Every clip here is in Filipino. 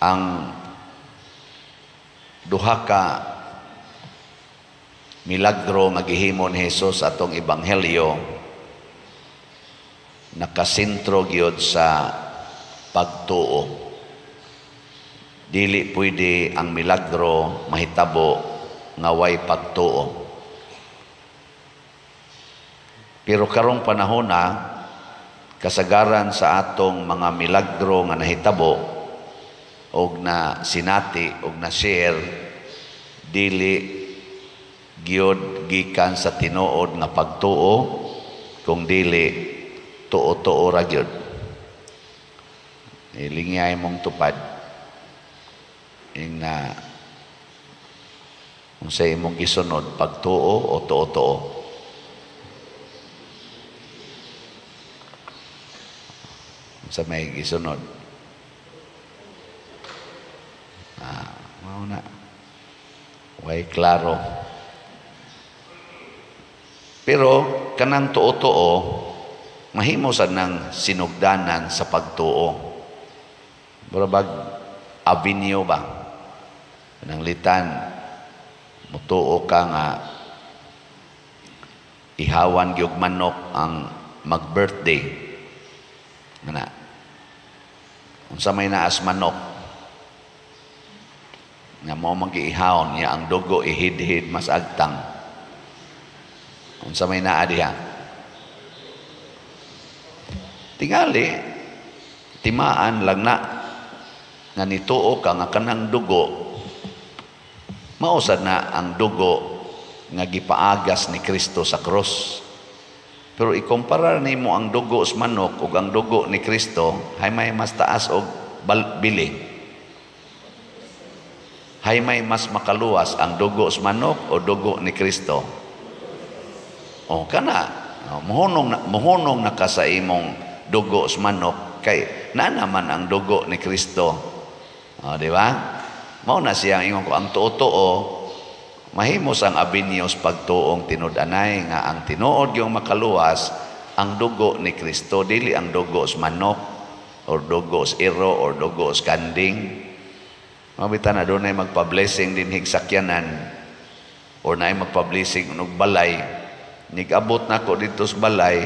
ang duha ka milagro nga gihimo ni Hesus atong ebanghelyo nakasentro gyud sa pagtuo. Dili pwede ang milagro mahitabo nga way pagtuo. Pero karong panahon na kasagaran sa atong mga milagro nga nahitabo og na sinati og na share dili gyud gikan sa tinuod nga pagtuo kung dili tuo-tuo ra gyud. Ilingay mong tupad ing na unsay imong gisunod, pagtuo o tuo-tuo. Unsa may gisunod? Mao na. Way klaro. Pero kanang tuo-tuo mahimo sad nang sinugdanan sa pagtuo. Barabag avenue ba? Nang litan mutuo ka nga ihawan gyud manok ang mag-birthday. Ngana. Unsa may naas manok nga mao mag-iihawon niya ang dugo ihid-hid mas agtang. Unsa may naa diha? Tingali timaan lang na nga nituo ka nga kanang dugo mausad na ang dugo nga gipaagas ni Kristo sa krus. Pero ikumpara nimo ang dugo sa manok ug ang dugo ni Kristo, hay may mas taas og bili. Hay may mas makaluwas ang dugo sa manok o dugo ni Kristo. O kana, muhunong na ka sa imong dugo sa manok kay na naman ang dugo ni Kristo. O, di ba? Mao na siya ang ang tuo-tuo mahimos ang abinyos pagtuong tinud-anay nga ang tinuod yung makaluwas ang dugo ni Kristo, dili ang dugo sa manok or dugo sa iro or dugo sa kanding. Mabitan na doon ay magpa-blessing din higsakyanan or na ay magpa-blessing ng balay. Nigabot nako dito sa balay,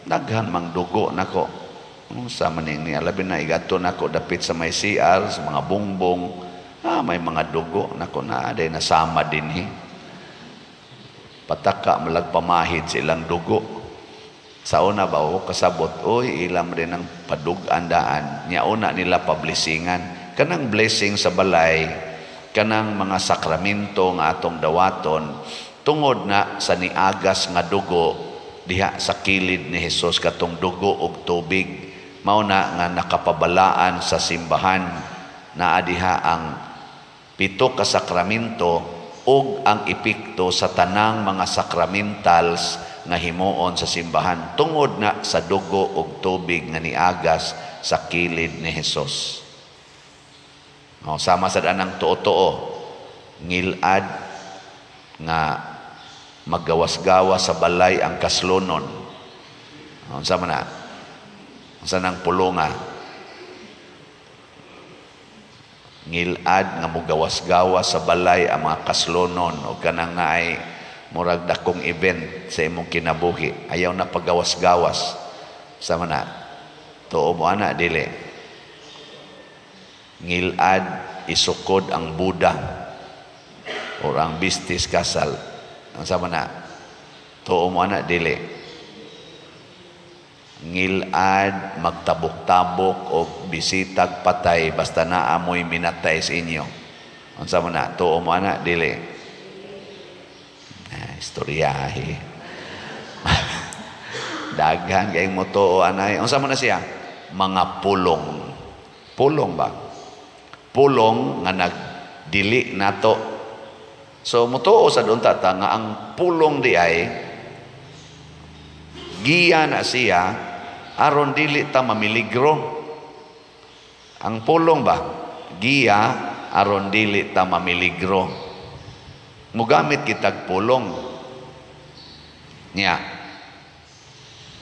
daghan mang dugo nako. Sa maning ni alabi na igato nako dapit sa may CR, sa mga bungbong, may mga dugo nako na aday nasama dinhi. Pataka malagpamahid sa ilang dugo. Sa una ba o kasabot, oy ilam rin ang padug-andaan. Nya una nila pablisingan. Kanang blessing sa balay, kanang mga sakramento nga atong dawaton, tungod na sa niagas nga dugo diha sa kilid ni Hesus katong dugo og tubig mao na nga nakapabalaan sa simbahan naa diha ang 7 ka sakramento ug ang epekto sa tanang mga sakramentals nga himuon sa simbahan tungod na sa dugo ug tubig nga niagas sa kilid ni Hesus. Sama sad anang tuo-tuo ngilad nga maggawas-gawas sa balay ang kaslonon. Unsa man na? Unsa nang pulonga? Ngilad nga mugawas-gawas sa balay ang mga kaslonon o kanang naay murag dakong event sa imong kinabuhi. Ayaw na paggawas-gawas. Sa man na? Tuo mo ana dili. Ngilad isukod ang Buddha o ang bistis kasal. Ang sama na, tuo mo na dili. Ngilad, magtabok-tabok o bisitag patay basta naamoy minatay sa inyo. Ang sama na, tuo mo na dili. Istoryahe. Daghan kayong mo tuo anay. Ang sama na siya, mga pulong. Pulong ba? Pulong nga nagdili nato. So mutuo sa doon tata nga ang pulong di ay giya na siya aron dili ta mamiligro. Ang pulong ba giya aron dili ta mamiligro. Mugamit kitag pulong niya.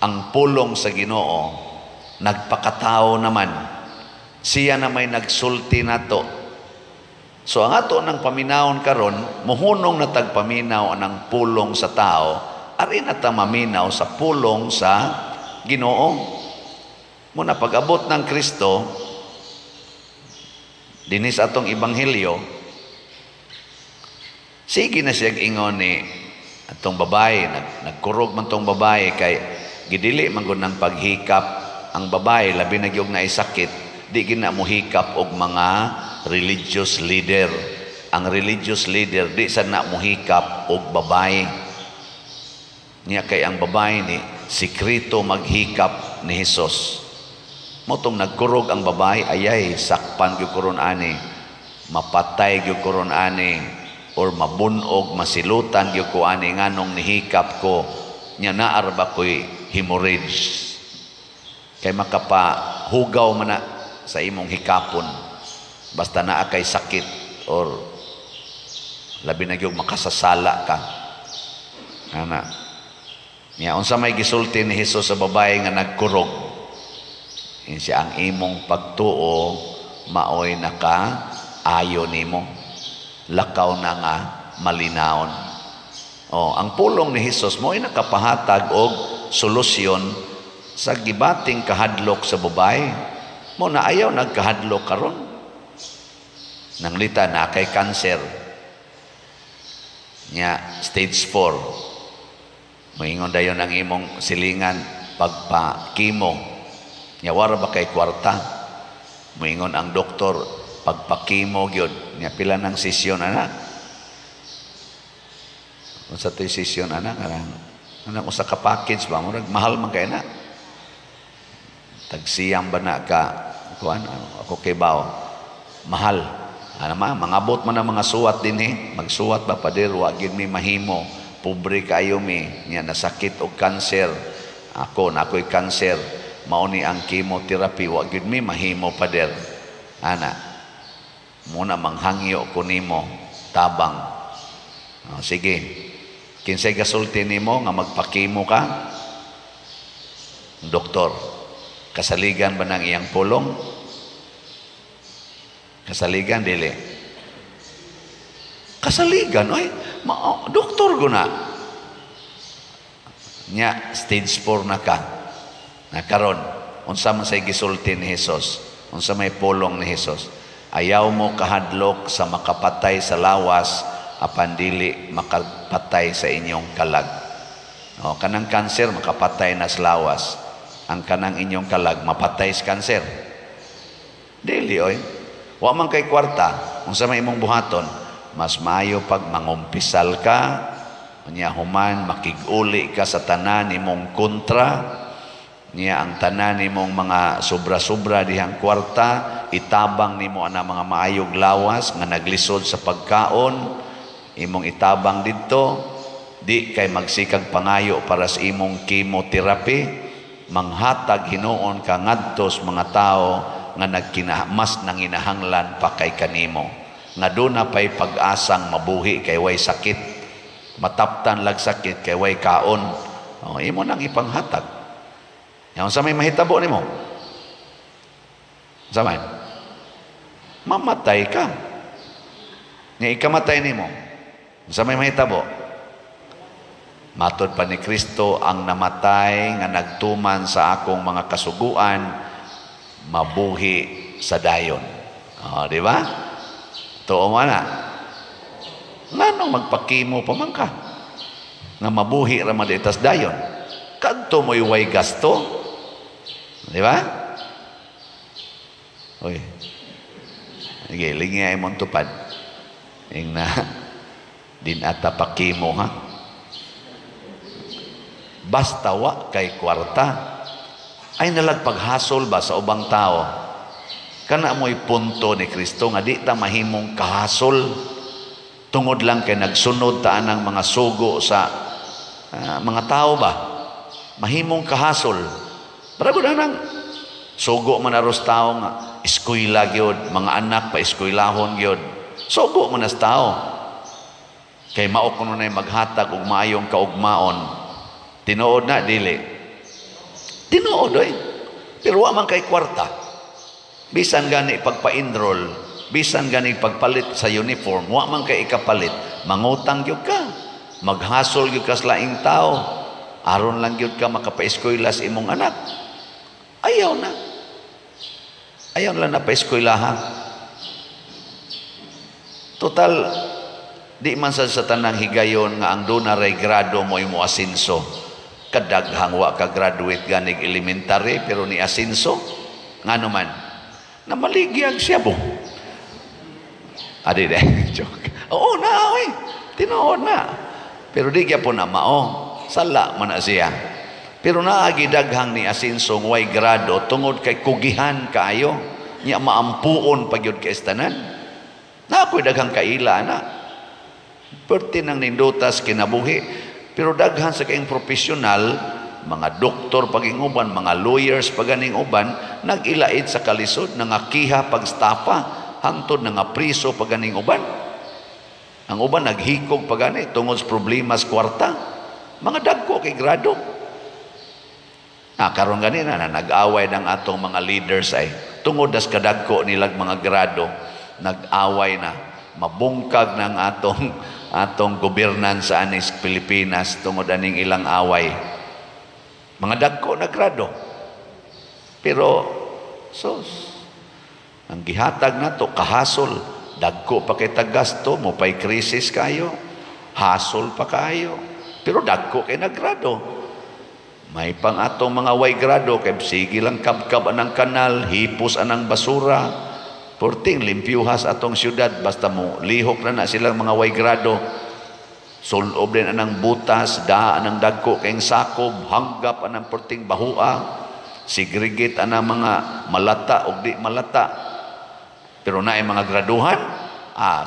Ang pulong sa Ginoo nagpakatao naman Siya na may nagsulti nato. So ang ato ng paminawon karon, muhunong na tagpaminaw ng pulong sa tao, ari na ta maminaw sa pulong sa Ginoo. Muna pag-abot ng Kristo dinis atong ebanghelyo, sige na siya ingon ni atong babae, nagkurog man tong babae kay gidili man gud ng paghikap ang babae labi na gyud na sakit, di gina mo hikap og mga religious leader. Ang religious leader di sad na mo hikap og babae. Niya kay ang babae ni sikreto maghikap ni Hesus. Motong nagkurog ang babae, ayay sakpan gyud kuron ani, mapatay gyud kuron ani, or mabunog, masilutan gyud ko ani nganong nihikap ko nya naar ba ko'y hemorrhage. Kay makapahugaw man na sa imong hikapon basta naa kay sakit or labi na gyud makasasala ka. Ana. Nya unsa may gisulti ni Hesus sa babae nga nagkurog? Siya ang imong pagtuo maoy naka-ayo nimo. Lakaw na nga malinaon. Ang pulong ni Hesus mo'y nakapahatag og solusyon sa gibating kahadlok sa babae. Mo na ayaw nagkahadlok karon. Nanglita na kay cancer. Nya stage 4. Moingon dayon ang imong silingan pagpa-chemo. Nya wara ba kay kwarta? Moingon ang doktor pagpakimo gyud. Nya pila ng sesyon ana? Unsa toy sesyon ana? Kanang usa ka package ba murag mahal man kay na. Tagsiyam ba na ka kuan ako kay bawo. Mahal. Ana mangabot man ang mga suwat dinhi. Magsuwat ba pader wa gyud mi mahimo. Pobre kayo mi. Nya nasakit og cancer. Ako nakoy cancer. Mao ni ang chemotherapy wa gyud mi mahimo pader. Ana muna manghangyo ko nimo tabang. Sige. Kinsay gasulti nimo nga magpakimo ka? Doktor. Kasaligan ba ng iyang pulong? Kasaligan dili. Kasaligan oy. Doktor ko na. Nya stage 4 na ka. Nakaron, unsa man say gisulti ni Hesus, unsa may pulong ni Hesus, ayaw mo kahadlok sa makapatay sa lawas apan dili makapatay sa inyong kalag. Kanang kanser makapatay na sa lawas, ang kanang inyong kalag mapatay sa kanser. Dili oy. Wa man kay kwarta, unsa may imong buhaton, mas maayo pag mangumpisal ka, unya human makig-uli ka sa tanan imong kontra. Niya ang tanan nimong mga sobra-sobra dihang kwarta, itabang nimo ana mga maayog lawas nga naglisod sa pagkaon, imong itabang didto, di kay magsikag pangayo para sa imong chemotherapy, manghatag hinuon ka ngadto sa mga tao nga mas nanginahanglan pa kay kanimo. Nga doon na pa'y pag-asang mabuhi kay way sakit, mataptan lag sakit kay way kaon. Imo nang ipanghatag. Yang sa may mahitabo nimo. Sa may mamatay ka. Nga ikamatay nimo. Sa may mahitabo. Matod pa ni Kristo ang namatay nga nagtuman sa akong mga kasuguan mabuhi sa dayon. Di ba? Tuo man na. Nganong magpakimo pa man ka? Nga mabuhi ra man ditas dayon. Kadto mo'y way gasto. Di ba? Uy. Sige, lingay mong tupad. Yung na, din ata pakimo ha. Basta wa kay kwarta. Ay nalagpaghasol ba sa ubang tao? Kana mo'y punto ni Kristo nga di ta mahimong kahasol. Tungod lang kay nagsunod ta anang mga sugo sa mga tao ba? Mahimong kahasol. Para ko nang sugo man aros tao nga eskwela gyud, mga anak pa eskwelahon gyud. Sugo man as tao. Kay mao kuno nay maghatag og maayong kaugmaon. Tinuod na dili. Tinuod oy. Pero wa man kay kwarta. Bisan gani pagpa-enroll, bisan gani pagpalit sa uniform, wa man kay ikapalit, mangutang gyud ka, maghasol gyud ka sa laing tao, aron lang gyud ka makapa-eskwela sa imong anak. Ayaw na. Ayaw lang na pa-eskwelahan. Total, di man sa tanang higayon nga ang donaray grado mo imo asinso. Kadaghang wa ka graduate ganig elementary pero ni asinso ngano man na maligyag siya po. Adi de joke. Oo na oy. Tinuod na. Pero di gyapon na mao. Sala man na siya. Pero naagi daghang ni asinso way grado tungod kay kugihan kaayo. Nya maampuon pagyud kay tanan. Na ako'y daghang kaila na. Perti nang nindutas kinabuhi. Pero daghan sa kayong profesional, mga doktor paging uban, mga lawyers paganing uban, nag-ilait sa kalisod, nangakiha pagstafa, hangtod nga priso paganing uban. Ang uban naghikog pagani tungod sa problema sa kwarta. Mga dagko kay grado. Karon ganina na nag-away ng atong mga leaders ay tungod das kadagko nilag mga grado, nag-away na, mabungkag ng atong gobernansa anis Pilipinas tungod aning ilang away. Mga dagko na grado. Pero ang gihatag nato kahasol, dagko pa kay tagasto mo pay krisis kayo, hasol pa kayo. Pero dagko kay nagrado. May pang atong mga way grado kay sige lang kabkab anang kanal, hipos anang basura. Porting limpyuhas atong syudad basta mo lihok na silang mga way grado. Sulob din anang butas, daan ang dagko kayong sakob, hanggap anang porting bahua, segregate anang mga malata o di malata. Pero naay mga graduhan,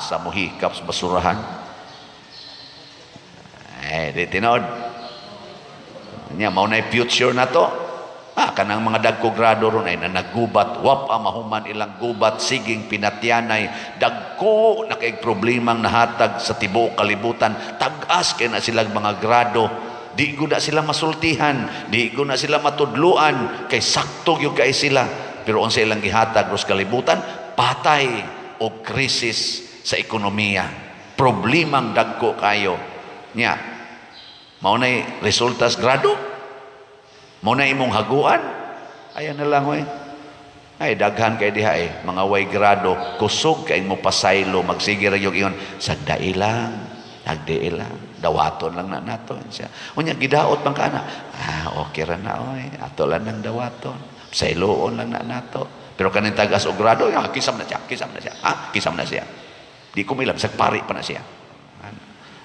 sa muhikap sa basurahan. Di tinood. Nya mao na future na to. Kanang mga dagko grado ron ay nanagubat, wap mahuman ilang gubat, siging pinatyanay, dagko na kay problemang nahatag sa tibuok kalibutan, tag-as kay na silang mga grado, di ko na sila masultihan, di ko na sila matudluan, kay sakto yung kay sila, pero unsa ilang gihatag ros kalibutan, patay o krisis sa ekonomiya, problemang dagko kayo, nya, mao na'y resultas grado, muna imong haguan, ayan na lang ay daghan kay diha mga way grado, kusog kay mo pasaylo, magsige ra yung iyon, sagdai lang, agdai lang, dawaton lang na nato siya. Unya gidaot bang kana? Okay ra na ato lang nang dawaton, sayloon lang na nato. Pero kaning tagas og grado, kisam na siya, kisam na siya. Di ko milam sag pari pa na siya.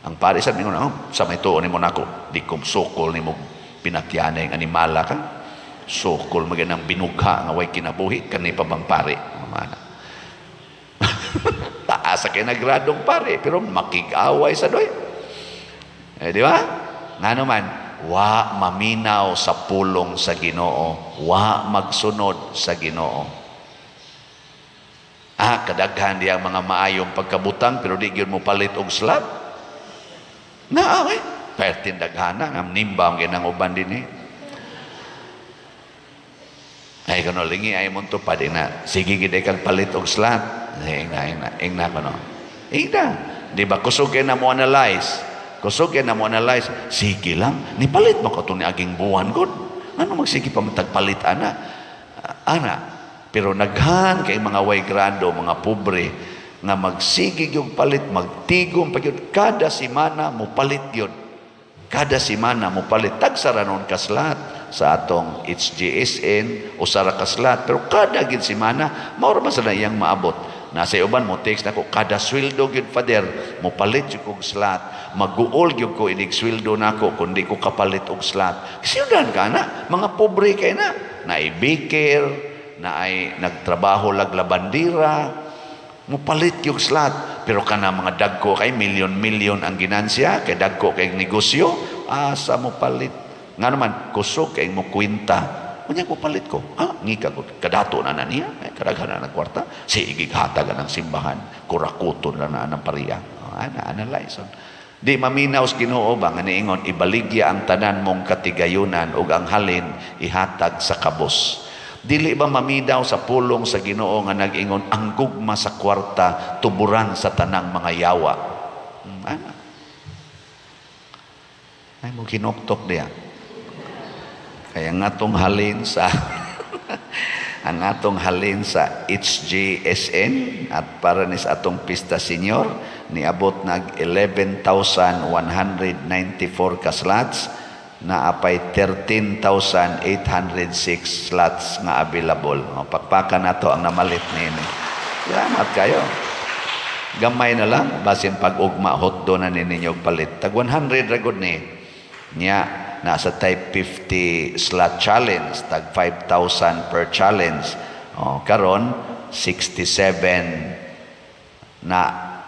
Ang pari sa mingon sa may tuon nimo nako, di ko sukol nimo pinatyanay ang animala ka, sukol maganang binugha nga way kinabuhi kanay pa bang pare mana. Taas kay nagradong pare pero makig-away sa doy. Di ba? Ngano man, wa maminaw sa pulong sa Ginoo, wa magsunod sa Ginoo. Kadaghan diya mga maayong pagkabutang pero di gyud mo palit og slab. Pertin daghana ang nimbang ginang uban din ay kano lingi ay mo to pa din na sige gid kag palit og slat ingna kano di ba kusog na mo analyze sige lang ni palit mo ko to ni aging buwan gud ano magsige pa matagpalit ana pero naghan kay mga way grado mga pobre nga magsige yung palit magtigom pa gyud kada semana mo palit gyud. Kada semana mo palit tagsaranon kaslat sa atong HGSN o sara kaslat pero kada gid semana mao ra sa iyang maabot na sa uban mo text nako kada sweldo gid father mo palit jud kog slat maguol gyud ko inig sweldo nako kundi ko kapalit og slat siyudan kana mga pobre kay na ay baker na ay nagtrabaho lag labandira mo palit yung slat pero kana mga dagko kay milyon ang ginansya kay dagko kay negosyo asa mo palit nga naman kusog kay mo kwenta unya ko palit ko ngika ko kadato na niya kadaghan na kwarta sige hatag ng simbahan kurakuton na ng pariya analyze di maminaw sa Ginoo ba nga niingon ibaligya ang tanan mong katigayunan ug ang halin ihatag sa kabos Dili ba maminaw sa pulong sa Ginoo nga nag-ingon ang gugma sa kwarta tuburan sa tanang mga yawa. Ana. Ay mo kinoktok diya. Kaya nga tong halin sa ang atong halin sa HGSN at para ni sa atong pista senior niabot nag 11,194 ka slots na apay 13,806 slots nga available. Pakpakan nato ang namalit nini. Salamat kayo. Gamay na lang basin pag-ugma hotdo na ninyo palit. Tag 100 ragod ni niya. Nasa type 50 slot challenge, tag 5,000 per challenge. Karon 67 na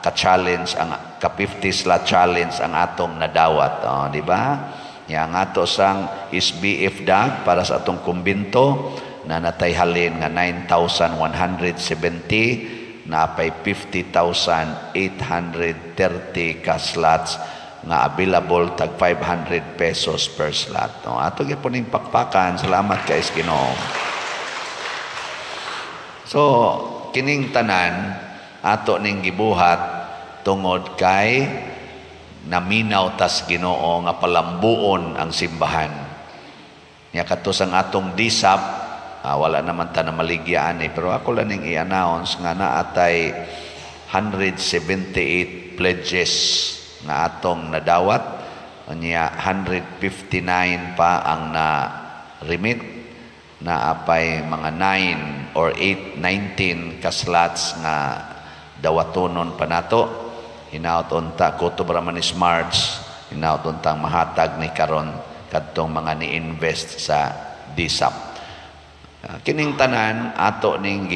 ka-challenge, ang ka-50 slot challenge ang atong nadawat. Di ba? Yang ato sang SBF DAG para sa atong kumbinto na natayhalin nga 9,170 na pay 50,830 ka slots nga available tag 500 pesos per slot. Ato gipuning pakpakan. Salamat kay Ginoo. So, kining tanan ato ning gibuhat tungod kay naminaw tas Ginoo nga palambuon ang simbahan. Nya katus ang atong disap, wala naman ta na maligyaan pero ako lang ning i-announce nga naatay 178 pledges na atong nadawat, niya 159 pa ang na-remit, na apay mga 9 or 8, 19 ka slots nga dawatonon pa nato. Hinaut unta kutob raman ni Smarts, hinaut untang mahatag ni karon kadtong mga ni-invest sa DSAP. Kining tanan ato ning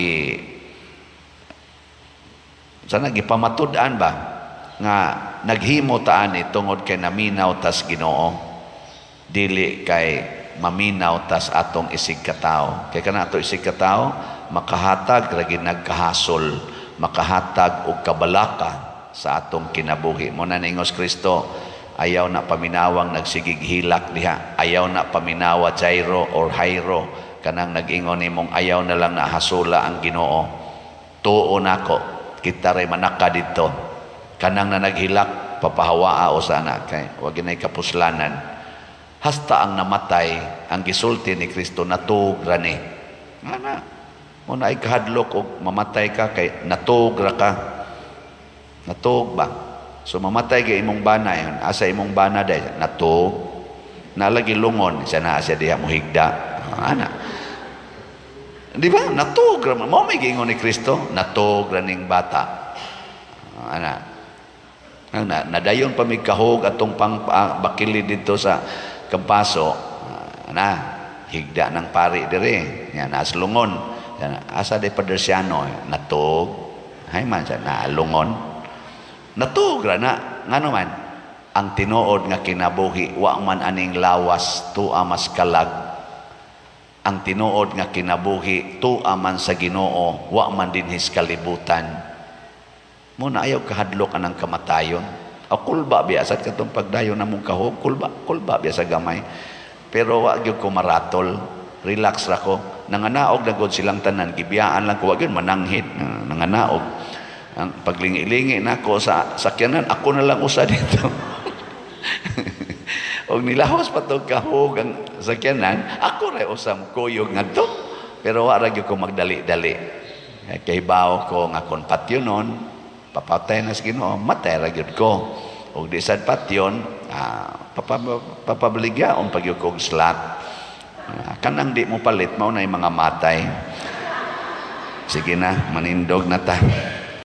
sana gipamatud-an ba nga naghimo taan tungod kay naminaw tas Ginoo, dili kay maminaw tas atong isig katao. Kay kana ato isig katao makahatag ragi nagkahasol, makahatag og kabalaka sa atong kinabuhi. Mo na ingos Kristo, ayaw na paminawang nagsigig hilak diha, ayaw na paminawa Jairo or Jairo, kanang nag-ingon nimong ayaw na lang na hasula ang Ginoo. Tuo nako, kita ray manaka didto. Kanang na naghilak papahawaa o sana kay wag ginay kapuslanan. Hasta ang namatay ang gisulti ni Kristo natugra ni. Ana mo na ikahadlok og mamatay ka kay natugra ka. Natug ba? So mamatay kay imong bana yon. Asa imong bana day natug. Nalagi lungon siya na siya diha mohigda. Ana. Di ba? Natugra mo may giingon ni Kristo, natugra ning bata. Ana. Nadayon pa may kahog atong bakili dito sa Kampaso, higda ng pari dire, yan aslungon, asa de Padersiano, natug, hay man siya naalungon, natug na, nga naman, ang tinuod nga kinabuhi, wa man aning lawas, tua mas kalag, ang tinuod nga kinabuhi, tua man sa Ginoo, wa man din his kalibutan. Muna ayaw kahadlok anang kamatayon. O kulba biasa katong pagdayon namong kahog, kulba biasa gamay. Pero wa gyud ko maratol, relax ra ko. Nanganaog na gud silang tanan, gibiyaan lang ko, wa gyud mananghid, nanganaog. Ang paglingi-lingi nako sa sakyanan, ako na lang usa dito. Og nilahos pa tong kahog ang sakyanan, ako ra usam kuyog ngadto. Pero wa ra gyud ko magdali-dali. Kay bawo ko nga kon patyonon, papatay na sa Ginoo, matay ra gyud ko. Og di sad patyon, papabaligyaon pag yung kong slot. Kanang di mo palit, maunay mga matay. Sige na, manindog na ta.